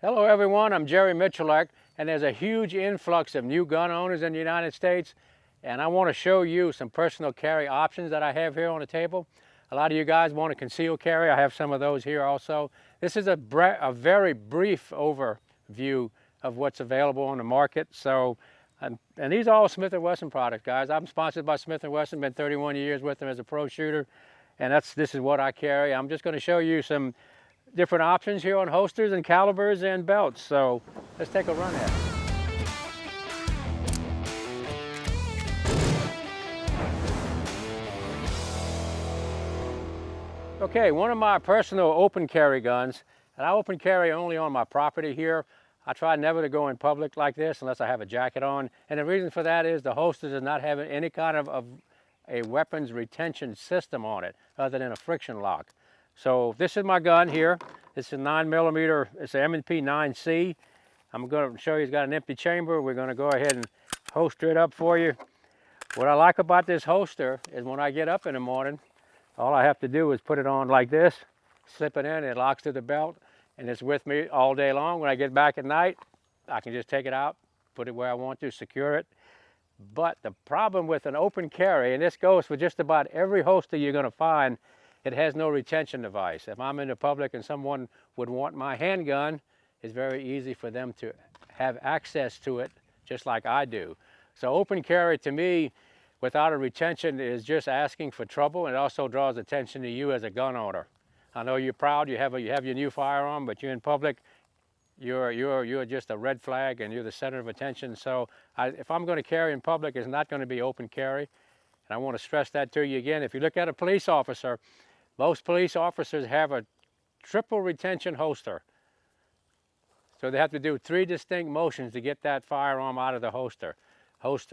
Hello everyone, I'm Jerry Miculek, and there's a huge influx of new gun owners in the United States, and I want to show you some personal carry options that I have here on the table. A lot of you guys want to conceal carry. I have some of those here also. This is a very brief overview of what's available on the market. And these are all Smith & Wesson products, guys. I'm sponsored by Smith & Wesson, been 31 years with them as a pro shooter, and this is what I carry. I'm just going to show you some different options here on holsters and calibers and belts. So let's take a run at it. Okay, one of my personal open carry guns, and I open carry only on my property here. I try never to go in public like this unless I have a jacket on. And the reason for that is the holster does not have any kind of a weapons retention system on it other than a friction lock. So this is my gun here. It's a 9mm, it's an M&P 9C. I'm going to show you it's got an empty chamber. We're going to go ahead and holster it up for you. What I like about this holster is when I get up in the morning, all I have to do is put it on like this, slip it in, it locks to the belt, and it's with me all day long. When I get back at night, I can just take it out, put it where I want to, secure it. But the problem with an open carry, and this goes for just about every holster you're going to find, it has no retention device. If I'm in the public and someone would want my handgun, it's very easy for them to have access to it just like I do. So open carry to me, without a retention, is just asking for trouble, and it also draws attention to you as a gun owner. I know you're proud, you have your new firearm, but you're in public, you're just a red flag and you're the center of attention. So if I'm going to carry in public, it's not going to be open carry. And I want to stress that to you again. If you look at a police officer, most police officers have a triple retention holster. So they have to do 3 distinct motions to get that firearm out of the holster.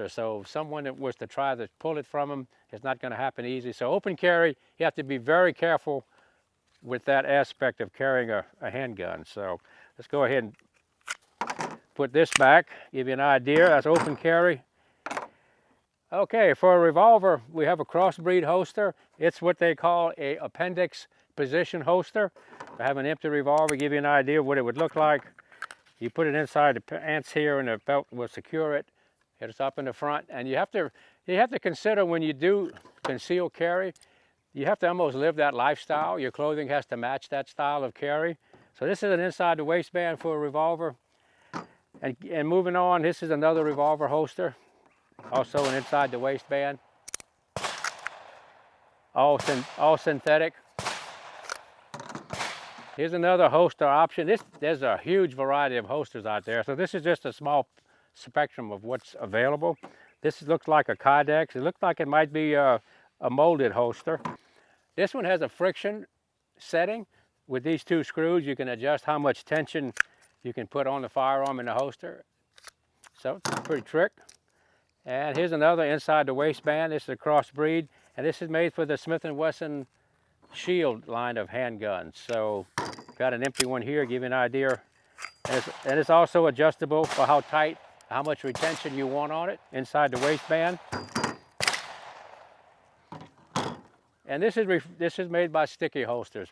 So if someone that was to try to pull it from them, it's not going to happen easy. So open carry, you have to be very careful with that aspect of carrying a handgun. So let's go ahead and put this back, give you an idea. That's open carry. Okay, for a revolver, we have a crossbreed holster. It's what they call a appendix position holster. I have an empty revolver, give you an idea of what it would look like. You put it inside the pants here, and the belt will secure it. It's up in the front, and you have to consider when you do conceal carry, you have to almost live that lifestyle. Your clothing has to match that style of carry. So this is an inside the waistband for a revolver. And moving on, this is another revolver holster. Also an inside the waistband, all synthetic. Here's another holster option. There's a huge variety of holsters out there, so this is just a small spectrum of what's available. This looks like a Kydex. It looks like it might be a molded holster. This one has a friction setting. With these 2 screws, you can adjust how much tension you can put on the firearm in the holster. So it's a pretty trick. And here's another inside the waistband. This is a crossbreed, and this is made for the Smith & Wesson Shield line of handguns. So got an empty one here, give you an idea. And it's also adjustable for how tight, how much retention you want on it inside the waistband. And this is made by Sticky Holsters.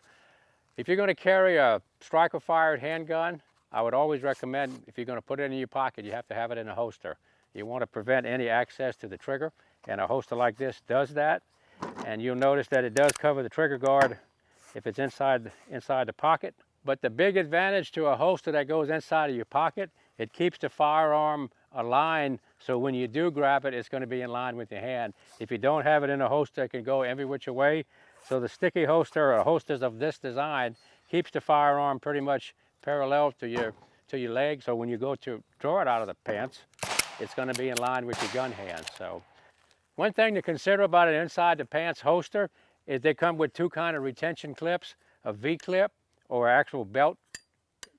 If you're going to carry a striker-fired handgun, I would always recommend, if you're going to put it in your pocket, you have to have it in a holster. You want to prevent any access to the trigger, and a holster like this does that. And you'll notice that it does cover the trigger guard if it's inside the pocket. But the big advantage to a holster that goes inside of your pocket, it keeps the firearm aligned, so when you do grab it, it's going to be in line with your hand. If you don't have it in a holster, it can go every which way. So the sticky holster, or holsters of this design, keeps the firearm pretty much parallel to your leg. So when you go to draw it out of the pants, it's going to be in line with your gun hand. So one thing to consider about an inside the pants holster is they come with 2 kind of retention clips, a V-clip or actual belt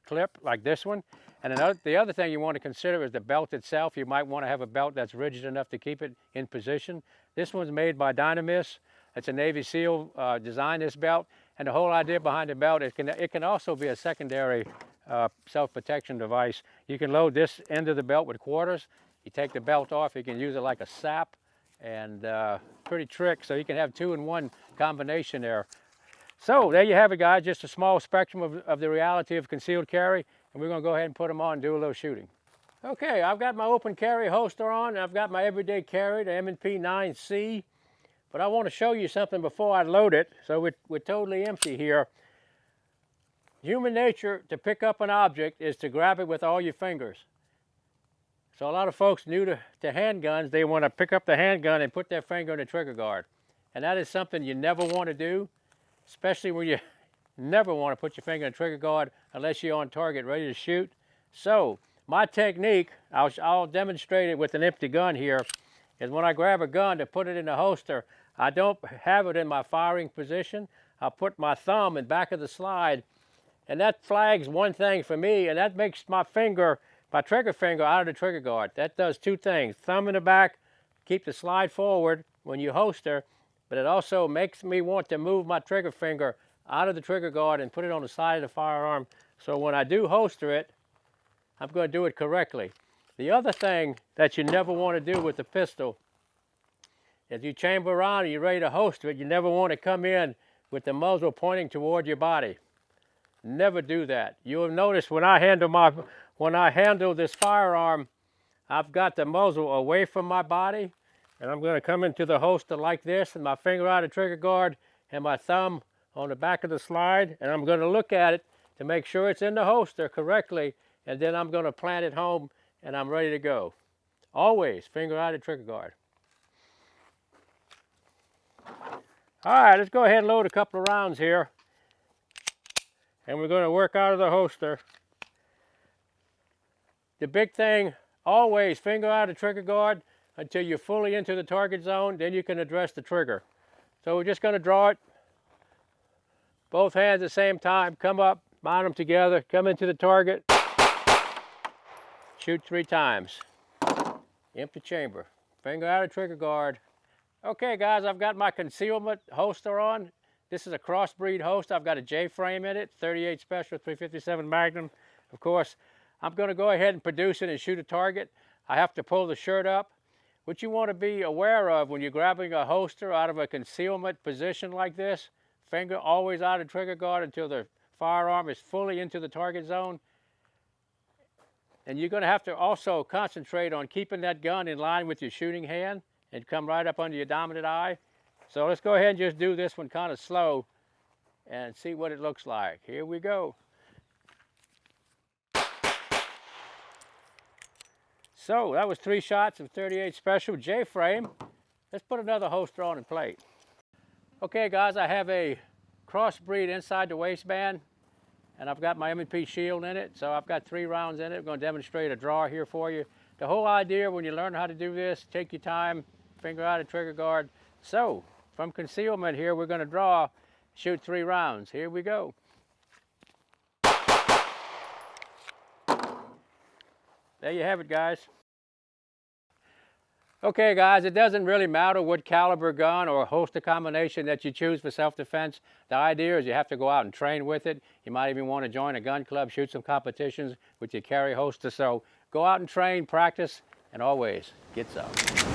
clip like this one. And the other thing you want to consider is the belt itself. You might want to have a belt that's rigid enough to keep it in position. This one's made by Dynamis. It's a Navy SEAL designed this belt. And the whole idea behind the belt, it can also be a secondary self-protection device. You can load this end of the belt with quarters. You take the belt off, you can use it like a sap, and pretty trick. So you can have 2-in-1 combination there. So there you have it, guys, just a small spectrum of the reality of concealed carry. and we're gonna go ahead and put them on and do a little shooting. Okay, I've got my open carry holster on, and I've got my everyday carry, the M&P 9C, but I want to show you something before I load it. So we're totally empty here. Human nature to pick up an object is to grab it with all your fingers. So a lot of folks new to handguns, they want to pick up the handgun and put their finger in the trigger guard. And that is something you never want to do, especially when you never want to put your finger in the trigger guard unless you're on target ready to shoot. So my technique, I'll demonstrate it with an empty gun here, is when I grab a gun to put it in the holster, I don't have it in my firing position. I'll put my thumb in back of the slide, and that flags one thing for me, and that makes my finger, my trigger finger, out of the trigger guard. That does two things. Thumb in the back, keep the slide forward when you holster, but it also makes me want to move my trigger finger out of the trigger guard and put it on the side of the firearm. So when I do holster it, I'm going to do it correctly. The other thing that you never want to do with the pistol is you chamber around and you're ready to holster it, you never want to come in with the muzzle pointing toward your body. Never do that. You'll notice when I handle this firearm, I've got the muzzle away from my body, and I'm going to come into the holster like this, and my finger out of the trigger guard and my thumb on the back of the slide, and I'm going to look at it to make sure it's in the holster correctly, and then I'm going to plant it home and I'm ready to go. Always finger out of the trigger guard. All right, let's go ahead and load a couple of rounds here, and we're going to work out of the holster. The big thing, always finger out of the trigger guard until you're fully into the target zone, then you can address the trigger. So we're just going to draw it, both hands at the same time, come up, mount them together, come into the target, shoot 3 times. Empty chamber, finger out of trigger guard. Okay guys, I've got my concealment holster on. This is a crossbreed holster. I've got a J-frame in it, 38 Special, 357 Magnum. Of course, I'm going to go ahead and produce it and shoot a target. I have to pull the shirt up. What you want to be aware of when you're grabbing a holster out of a concealment position like this, finger always out of trigger guard until the firearm is fully into the target zone. And you're going to have to also concentrate on keeping that gun in line with your shooting hand and come right up under your dominant eye. So let's go ahead and just do this one kind of slow and see what it looks like. Here we go. So that was 3 shots of 38 Special J-frame. Let's put another holster on and plate. Okay guys, I have a crossbreed inside the waistband, and I've got my M&P shield in it, so I've got 3 rounds in it. I'm going to demonstrate a draw here for you. The whole idea when you learn how to do this, take your time, finger out of trigger guard. So from concealment here, we're going to draw, shoot 3 rounds. Here we go. There you have it, guys. Okay guys, it doesn't really matter what caliber gun or holster combination that you choose for self-defense. The idea is you have to go out and train with it. You might even want to join a gun club, shoot some competitions with your carry holster. So go out and train, practice, and always get some.